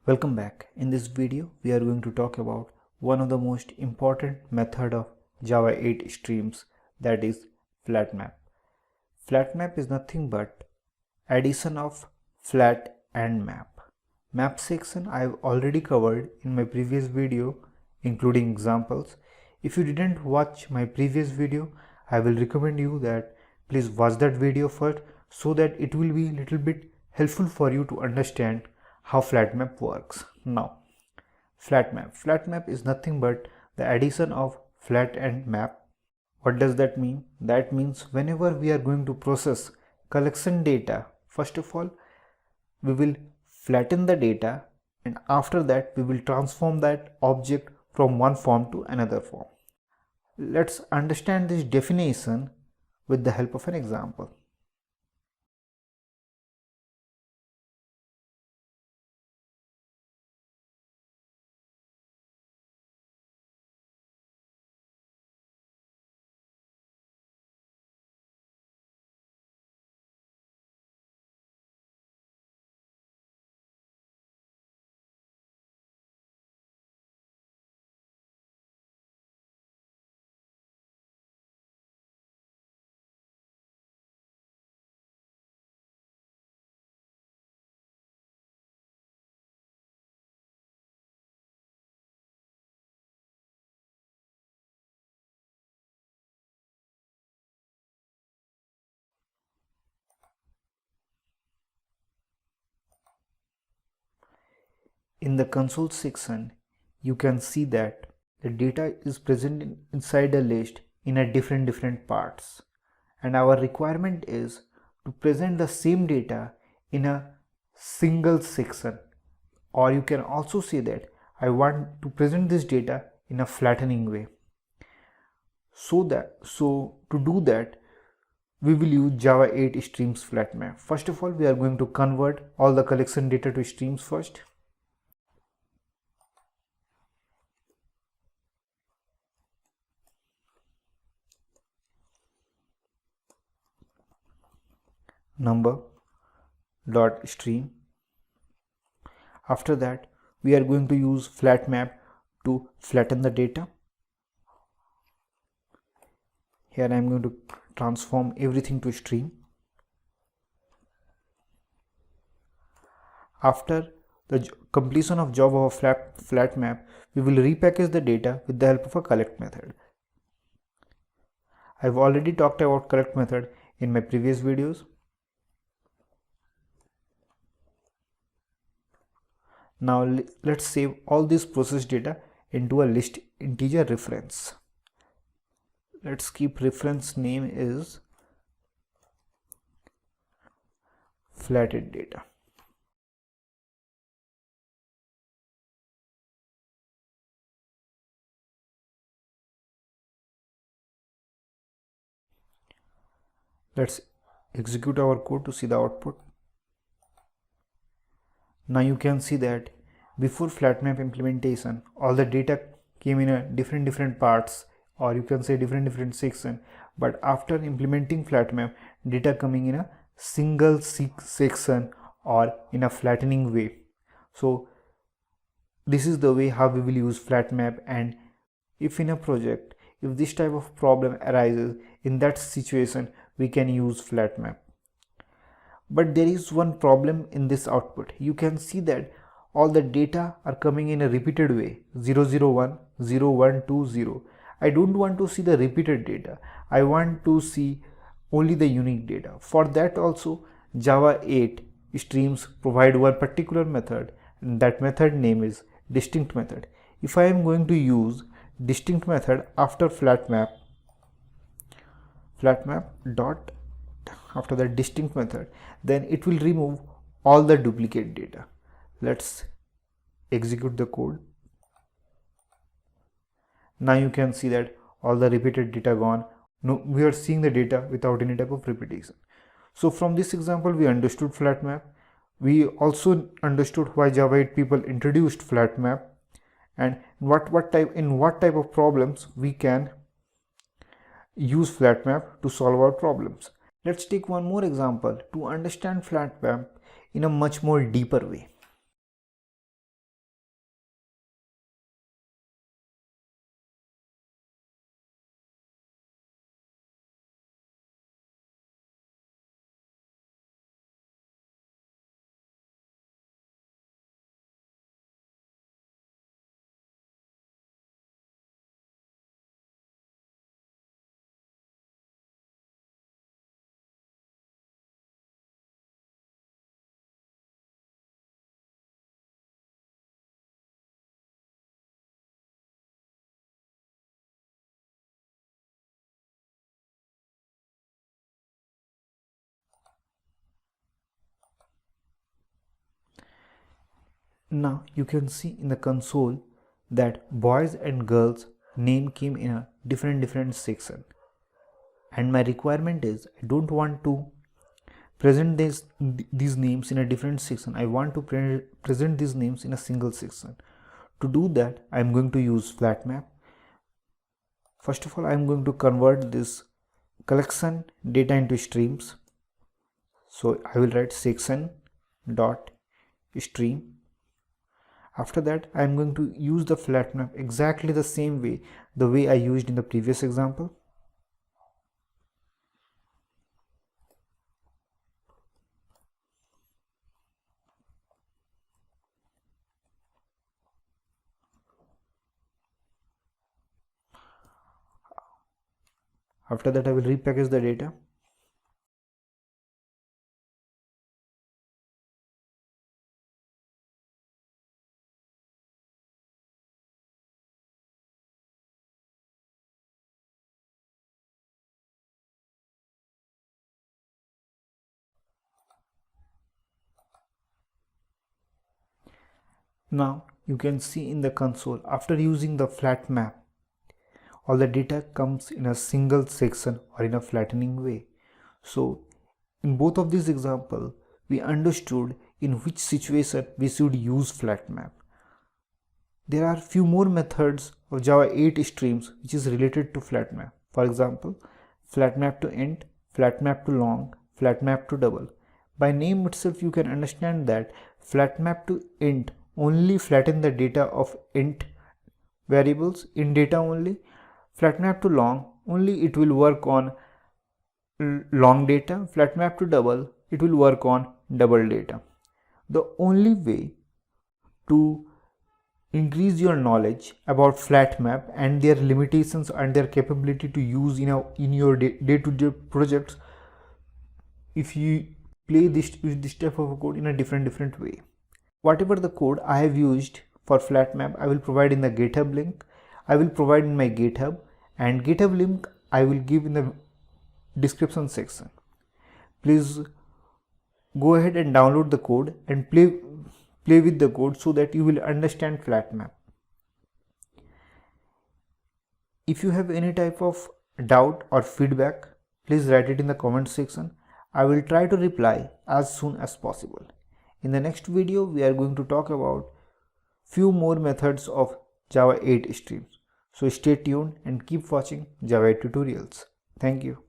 Welcome back. In this video, we are going to talk about one of the most important method of Java 8 streams, that is flat map. Flat map is nothing but addition of flat and map. Map section I have already covered in my previous video, including examples. If you didn't watch my previous video, I will recommend you that please watch that video first so that it will be a little bit helpful for you to understand how flat map works. Now, flat map is nothing but the addition of flat and map. What does that mean? That means whenever we are going to process collection data, first of all we will flatten the data, and after that we will transform that object from one form to another form. Let's understand this definition with the help of an example. In the console section, you can see that the data is present inside a list in a different parts, and our requirement is to present the same data in a single section, or you can also say that I want to present this data in a flattening way. So to do that, we will use Java 8 streams flat map. First of all, we are going to convert all the collection data to streams first. Number dot stream. After that, we are going to use flat map to flatten the data. Here I am going to transform everything to stream. After the completion of job of a flat map, we will repackage the data with the help of a collect method. I have already talked about collect method in my previous videos. Now let's save all this processed data into a list integer reference. Let's keep reference name is flatted data. Let's execute our code to see the output. Now you can see that before flat map implementation, all the data came in a different parts, or you can say different section, but after implementing flat map, data coming in a single section or in a flattening way. So this is the way how we will use flat map, and if in a project, if this type of problem arises, in that situation we can use flat map. But there is one problem in this output. You can see that all the data are coming in a repeated way, 001, 0120. I don't want to see the repeated data. I want to see only the unique data. For that also, Java 8 streams provide one particular method, and that method name is distinct method. If I am going to use distinct method after flat map dot after the distinct method, then it will remove all the duplicate data. Let's execute the code. Now you can see that all the repeated data gone. No, we are seeing the data without any type of repetition. So from this example, we understood flat map. We also understood why Java 8 people introduced flat map, and what type of problems we can use flat map to solve our problems. Let's take one more example to understand flat map in a much more deeper way. Now you can see in the console that boys and girls name came in a different section, and my requirement is I don't want to present these names in a different section. I want to present these names in a single section. To do that, I am going to use flat map. First of all, I am going to convert this collection data into streams. So I will write section dot stream. After that, I am going to use the flat map exactly the same way, the way I used in the previous example. After that, I will repackage the data. Now you can see in the console, after using the flat map, all the data comes in a single section or in a flattening way. So in both of these examples, we understood in which situation we should use flat map. There are few more methods of Java 8 streams which is related to flat map. For example, flat map to int, flat map to long, flat map to double. By name itself, you can understand that flat map to int only flatten the data of int variables in data only. Flat map to long, only it will work on long data. Flat map to double, it will work on double data. The only way to increase your knowledge about flat map and their limitations and their capability to use in your day-to-day projects, if you play this type of code in a different way. Whatever the code I have used for flat map, I will provide in the GitHub link. I will provide in my GitHub, and GitHub link I will give in the description section. Please go ahead and download the code and play with the code so that you will understand flat map. If you have any type of doubt or feedback, please write it in the comment section. I will try to reply as soon as possible. In the next video, we are going to talk about few more methods of Java 8 streams. So stay tuned and keep watching Java 8 tutorials. Thank you.